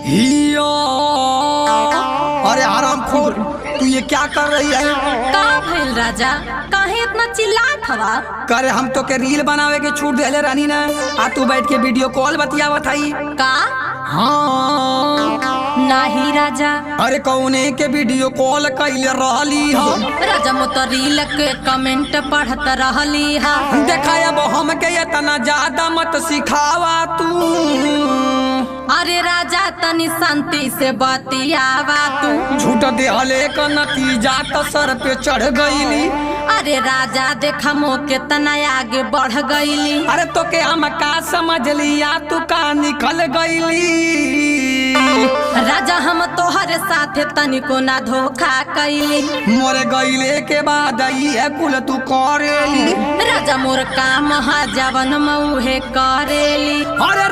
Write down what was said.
हिया। अरे हरामखोर, तू ये क्या कर रही है? का भइल राजा, काहे इतना चिल्लात हवा? करे हम तो के रील बनावे के छूट देले रानी ना, आ तू बैठ के वीडियो कॉल बतियावत हई। का? हाँ नाही राजा। अरे कौने के वीडियो कॉल कैले रहली हो? राजा मोत रील के कमेंट पढ़त रहली हा। देखा अब हम के इतना ज्यादा मत सिखावा तू। अरे राजा तनी शांति से बतियावा तू। झूठ देहले का नतीजा तो सर पे चढ़ गईली। अरे राजा देखा मो कितना आगे बढ़ गईली। अरे तो के हम का समझ लिया, तू का निकल गईली। राजा हम तोहरे साथे तनिको ना धोखा कैली। मोरे गईले के बाद ये कुल तू करेली। राजा मोर काम हा जवन मऊहे करेली। अरे